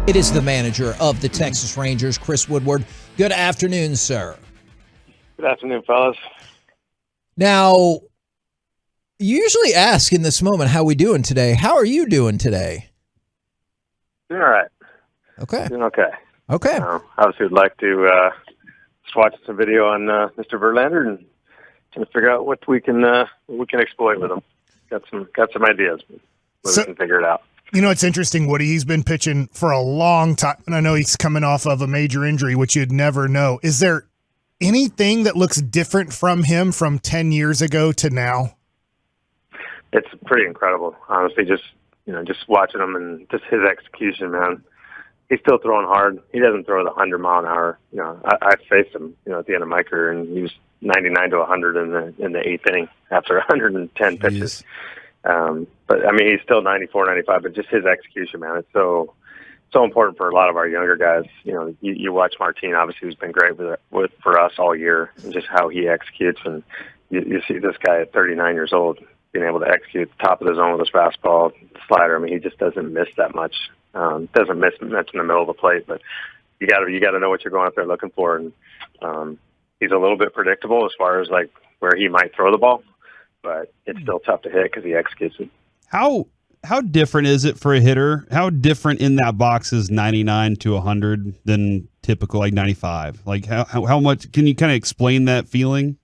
It is the manager of the Texas Rangers, Chris Woodward. Good afternoon, sir. Good afternoon, fellas. Now, you usually ask in this moment, how we doing today? How are you doing today? Doing all right. Okay. Doing okay. Okay. Obviously, would like to just watch some video on Mr. Verlander and trying to figure out what we can exploit with him. Got some ideas. We can figure it out. You know, it's interesting, Woody. He's been pitching for a long time, and I know he's coming off of a major injury, which you'd never know. Is there anything that looks different from him from 10 years ago to now? It's pretty incredible, honestly. Just watching him and just his execution, man. He's still throwing hard. He doesn't throw the 100-mile-an-hour. I faced him, at the end of my career, and he was 99 to 100 in the eighth inning after 110 pitches. But I mean, he's still 94, 95, but just his execution, man, it's so important for a lot of our younger guys. You watch Martin, obviously, who's been great for us all year, and just how he executes. And you see this guy at 39 years old being able to execute the top of the zone with his fastball, slider. I mean, he just doesn't miss that much. Doesn't miss much in the middle of the plate, but you got to know what you're going up there looking for. And he's a little bit predictable as far as like where he might throw the ball, but it's still tough to hit because he executes it. How different is it for a hitter? How different in that box is 99 to 100 than typical like 95? Like how much can you kind of explain that feeling?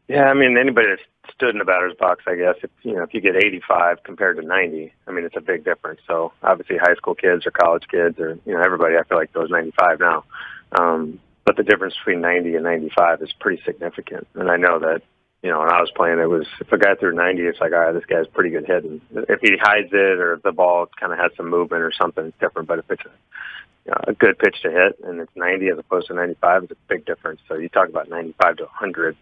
Yeah, I mean, anybody that's stood in the batter's box, I guess, if you get 85 compared to 90, I mean, it's a big difference. So obviously high school kids or college kids or, everybody, I feel like those 95 now. But the difference between 90 and 95 is pretty significant. And I know that, when I was playing, it was, if a guy threw 90, it's like, all right, this guy's pretty good hitting. If he hides it or if the ball kind of has some movement or something, it's different. But if it's a good pitch to hit and it's 90 as opposed to 95, it's a big difference. So you talk about 95 to 100,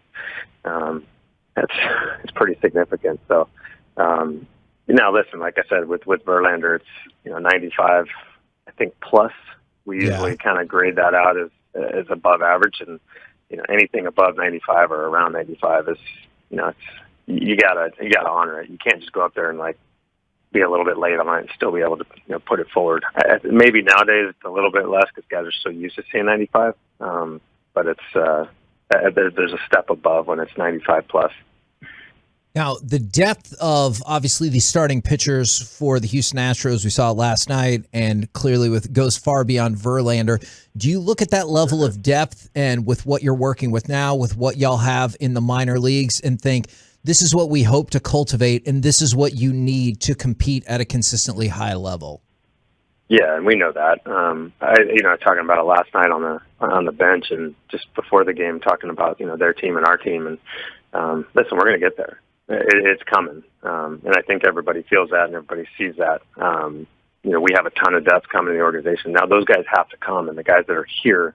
it's pretty significant. So, listen, like I said, with Verlander, it's, 95, I think, plus. We usually kind of grade that out as above average, and anything above 95 or around 95 is, it's, you gotta honor it. You can't just go up there and like be a little bit late on it and still be able to put it forward. Maybe nowadays it's a little bit less because guys are so used to seeing 95, but it's there's a step above when it's 95 plus. Now, the depth of, obviously, the starting pitchers for the Houston Astros, we saw it last night, and clearly goes far beyond Verlander. Do you look at that level of depth and with what you're working with now, with what y'all have in the minor leagues, and think, this is what we hope to cultivate, and this is what you need to compete at a consistently high level? Yeah, and we know that. Talking about it last night on the bench, and just before the game, talking about their team and our team, and listen, we're going to get there. It's coming, and I think everybody feels that and everybody sees that. We have a ton of depth coming in the organization. Now those guys have to come, and the guys that are here,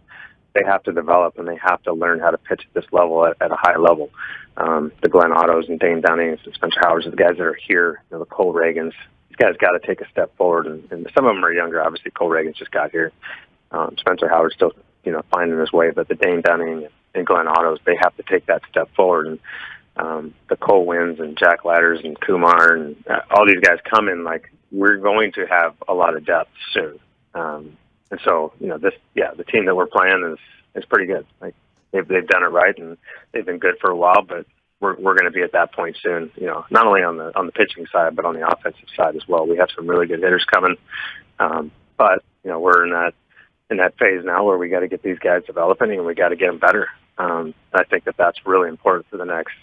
they have to develop and they have to learn how to pitch at this level at a high level. The Glenn Ottos and Dane Dunnings and Spencer Howards are the guys that are here, the Cole Reagans. These guys got to take a step forward, and some of them are younger. Obviously, Cole Reagans just got here. Spencer Howard's still, finding his way, but the Dane Dunning and Glenn Ottos, they have to take that step forward. And the Cole Wins and Jack Ladders and Kumar and all these guys come in, like, we're going to have a lot of depth soon. And so, the team that we're playing is pretty good. Like, they've done it right, and they've been good for a while, but we're going to be at that point soon, not only on the pitching side, but on the offensive side as well. We have some really good hitters coming. But, we're in that phase now where we got to get these guys developing and we got to get them better. I think that's really important for the next,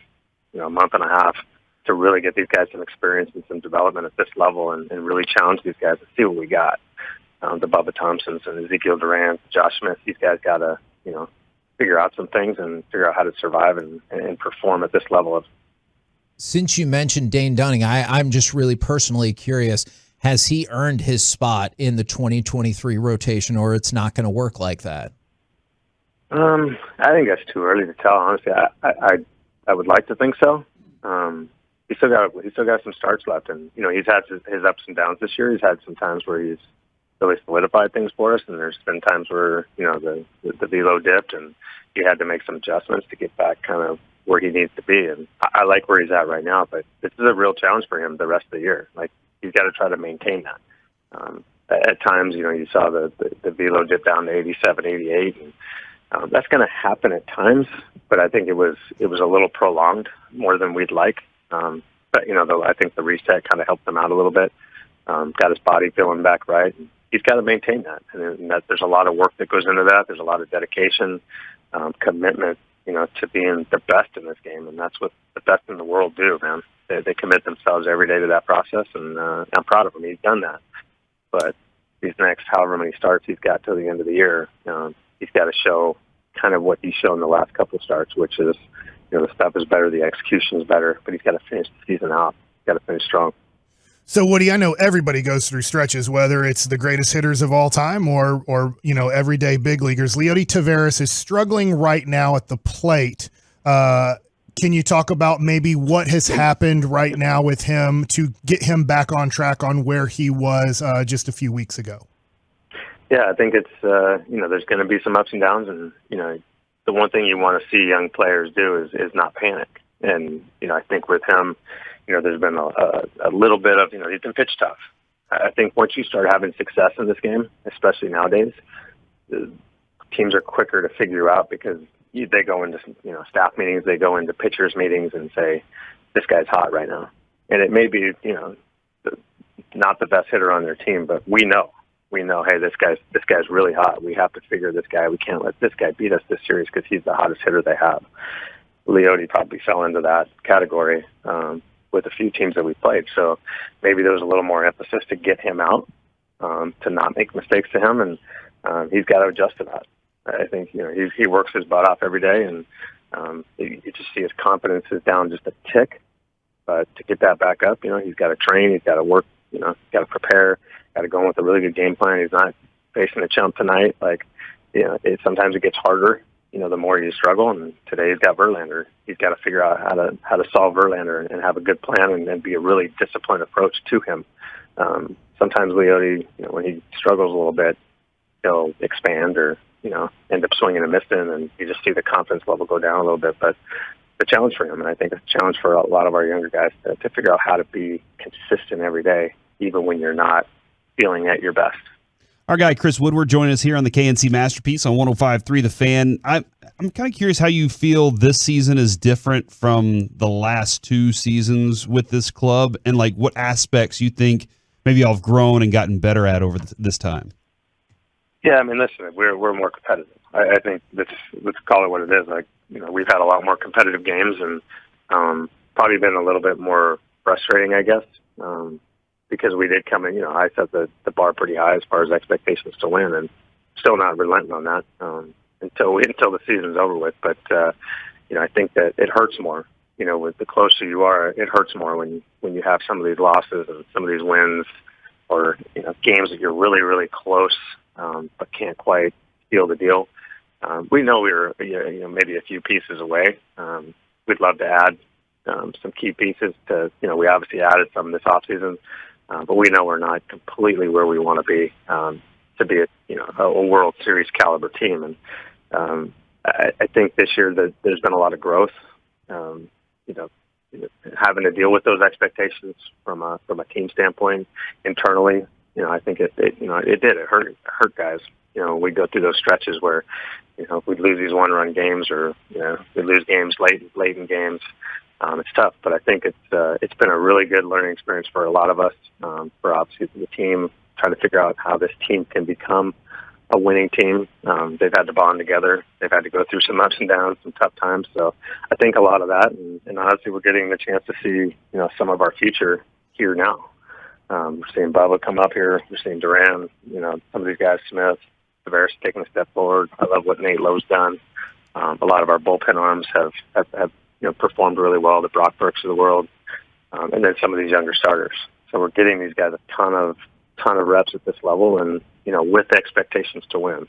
month and a half to really get these guys some experience and some development at this level and really challenge these guys to see what we got. The Bubba Thompsons and Ezekiel Duran, Josh Smith, these guys got to, figure out some things and figure out how to survive and perform at this level. Since you mentioned Dane Dunning, I'm just really personally curious, has he earned his spot in the 2023 rotation, or it's not going to work like that? I think that's too early to tell, honestly. I would like to think so. He's still got some starts left, and he's had his ups and downs this year. He's had some times where he's really solidified things for us, and there's been times where the velo dipped, and he had to make some adjustments to get back kind of where he needs to be. And I like where he's at right now, but this is a real challenge for him the rest of the year. Like, he's got to try to maintain that. at times, you saw the velo dip down to 87, 88. And, that's going to happen at times, but I think it was a little prolonged more than we'd like. But I think the reset kind of helped him out a little bit. Got his body feeling back right. And he's got to maintain that, and that there's a lot of work that goes into that. There's a lot of dedication, commitment, to being the best in this game, and that's what the best in the world do, man. They commit themselves every day to that process, and I'm proud of him. He's done that. But these next however many starts he's got till the end of the year, he's got to show kind of what he's shown the last couple of starts, which is, the stuff is better, the execution is better, but he's got to finish the season out. He's got to finish strong. So, Woody, I know everybody goes through stretches, whether it's the greatest hitters of all time or everyday big leaguers. Leody Taveras is struggling right now at the plate. Can you talk about maybe what has happened right now with him to get him back on track on where he was just a few weeks ago? Yeah, I think it's, there's going to be some ups and downs. And, the one thing you want to see young players do is not panic. And, I think with him, there's been a little bit of, he's been pitch tough. I think once you start having success in this game, especially nowadays, the teams are quicker to figure out because they go into, staff meetings, they go into pitchers meetings and say, this guy's hot right now. And it may be, not the best hitter on their team, but we know, hey, this guy's really hot. We have to figure this guy. We can't let this guy beat us this series because he's the hottest hitter they have. Leody probably fell into that category with a few teams that we played. So maybe there was a little more emphasis to get him out, to not make mistakes to him, and he's got to adjust to that. I think he works his butt off every day, and you just see his confidence is down just a tick. But to get that back up, he's got to train, he's got to work, he's got to prepare, got to go in with a really good game plan. He's not facing a chump tonight. Sometimes it gets harder, the more you struggle. And today he's got Verlander. He's got to figure out how to solve Verlander and have a good plan and be a really disciplined approach to him. Sometimes Leody, when he struggles a little bit, he'll expand or end up swinging and missing, and you just see the confidence level go down a little bit. But the challenge for him, and I think it's a challenge for a lot of our younger guys to figure out how to be consistent every day, even when you're not feeling at your best. Our guy Chris Woodward joining us here on the K&C Masterpiece on 105.3 The Fan. I'm kind of curious how you feel this season is different from the last two seasons with this club, and what aspects you think maybe y'all have grown and gotten better at over this time. Yeah, listen, we're more competitive. I think let's call it what it is. We've had a lot more competitive games, and probably been a little bit more frustrating, I guess, because we did come in. I set the bar pretty high as far as expectations to win, and still not relenting on that until the season's over with. But I think that it hurts more. With the closer you are, it hurts more when you have some of these losses and some of these wins, or games that you're really, really close. But can't quite seal the deal. We know we were, maybe a few pieces away. We'd love to add some key pieces to, we obviously added some this offseason, but we know we're not completely where we want to be a World Series caliber team. And I think this year that there's been a lot of growth. Having to deal with those expectations from a team standpoint internally. I think it did. It hurt guys. We go through those stretches where, we'd lose these one-run games, or we lose games late in games. It's tough, but I think it's been a really good learning experience for a lot of us. For obviously the team, trying to figure out how this team can become a winning team. They've had to bond together. They've had to go through some ups and downs, some tough times. So I think a lot of that, and honestly, we're getting the chance to see some of our future here now. We're seeing Bubba come up here. We're seeing Duran, some of these guys, Smith, Taveras taking a step forward. I love what Nate Lowe's done. A lot of our bullpen arms have performed really well, the Brock Burks of the world, and then some of these younger starters. So we're getting these guys a ton of reps at this level, and with expectations to win.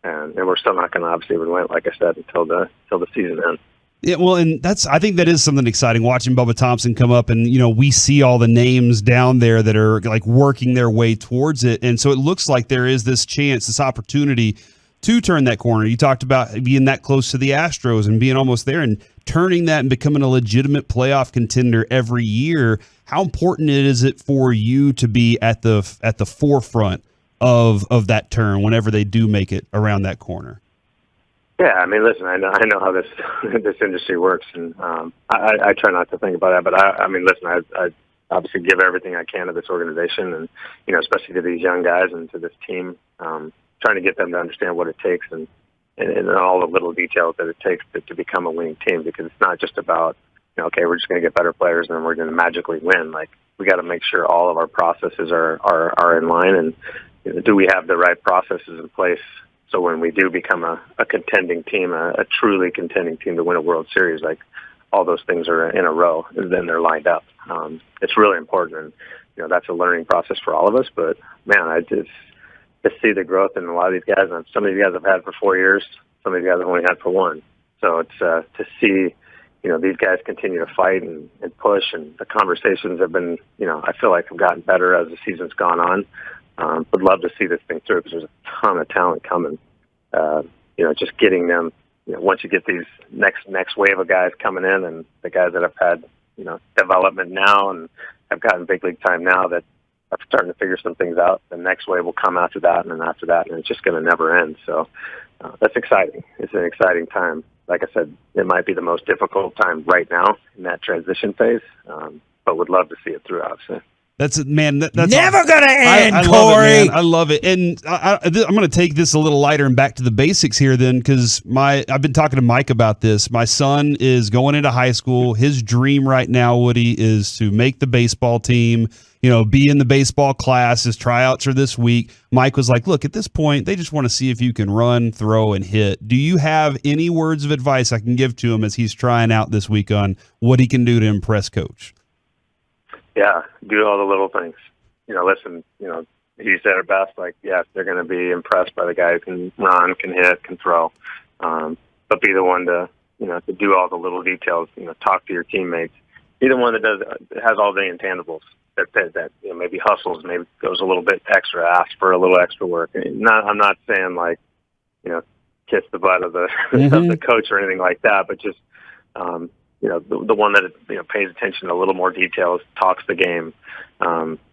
And we're still not going to obviously relent, like I said, until the season ends. Yeah, well, and I think that is something exciting, watching Bubba Thompson come up, and we see all the names down there that are working their way towards it, and so it looks like there is this chance, this opportunity to turn that corner. You talked about being that close to the Astros and being almost there, and turning that and becoming a legitimate playoff contender every year. How important is it for you to be at the forefront of that turn whenever they do make it around that corner? Yeah, I mean, listen, I know how this this industry works, and I try not to think about that. But I mean, listen, I obviously give everything I can to this organization, and especially to these young guys and to this team, trying to get them to understand what it takes and all the little details that it takes to become a winning team. Because it's not just about okay, we're just going to get better players and then we're going to magically win. Like, we got to make sure all of our processes are in line, and do we have the right processes in place? So when we do become a contending team, a truly contending team to win a World Series, like all those things are in a row, and then they're lined up. It's really important, and that's a learning process for all of us. But man, I just to see the growth in a lot of these guys. And some of these guys I've had for 4 years, some of these guys I've only had for 1. So it's to see these guys continue to fight and push, and the conversations have been I feel like have gotten better as the season's gone on. Would love to see this thing through because there's a ton of talent coming. Just getting them. Once you get these next wave of guys coming in, and the guys that have had development now and have gotten big league time now that are starting to figure some things out, the next wave will come after that, and then after that, and it's just going to never end. So that's exciting. It's an exciting time. Like I said, it might be the most difficult time right now in that transition phase, but would love to see it through, obviously. That's never gonna end, I Corey. love it, man. I love it, and I'm going to take this a little lighter and back to the basics here, then, because I've been talking to Mike about this. My son is going into high school. His dream right now, Woody, is to make the baseball team. Be in the baseball class. His tryouts are this week. Mike was like, "Look, at this point, they just want to see if you can run, throw, and hit." Do you have any words of advice I can give to him as he's trying out this week on what he can do to impress Coach? Yeah, do all the little things. Listen, he said it best, like, yes, they're going to be impressed by the guy who can run, can hit, can throw. But be the one to do all the little details, talk to your teammates. Be the one that has all the intangibles, that maybe hustles, maybe goes a little bit extra, asks for a little extra work. I'm not saying, like, kiss the butt of the, of the coach or anything like that, but just, the one that pays attention to a little more details, talks the game,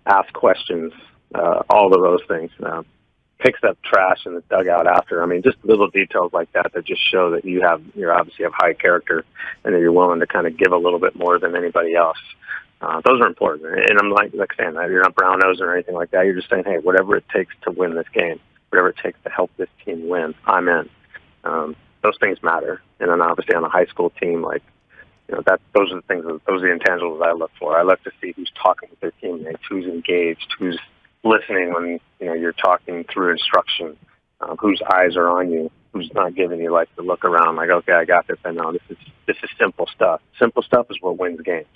asks questions, all of those things. Picks up trash in the dugout after. I mean, just little details like that just show that you obviously have high character, and that you're willing to kind of give a little bit more than anybody else. Those are important. And I'm like saying that you're not brown-nosing or anything like that. You're just saying, hey, whatever it takes to win this game, whatever it takes to help this team win, I'm in. Those things matter. And then obviously on a high school team, like, those are the things. Those are the intangibles I look for. I look to see who's talking with their teammates, who's engaged, who's listening when you're talking through instruction, whose eyes are on you, who's not giving you like the look around, like, okay, I got this. I know this is simple stuff. Simple stuff is what wins games.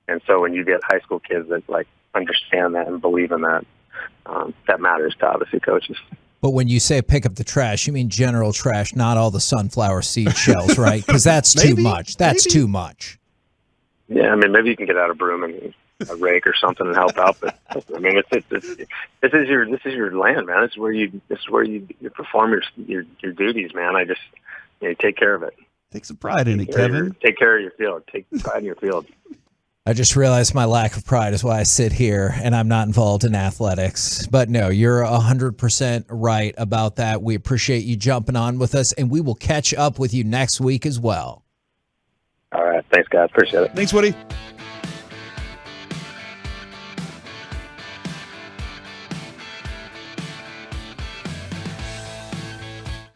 And so when you get high school kids that like understand that and believe in that, that matters to obviously coaches. But when you say pick up the trash, you mean general trash, not all the sunflower seed shells, right? Because that's too much. That's too much. Yeah, I mean, maybe you can get out a broom and a rake or something and help out. But I mean, this is your land, man. This is where you perform your duties, man. You take care of it. Take some pride in it, Kevin. Take care of your field. Take pride in your field. I just realized my lack of pride is why I sit here and I'm not involved in athletics. But no, you're 100% right about that. We appreciate you jumping on with us, and we will catch up with you next week as well. All right. Thanks, guys. Appreciate it. Thanks, Woody.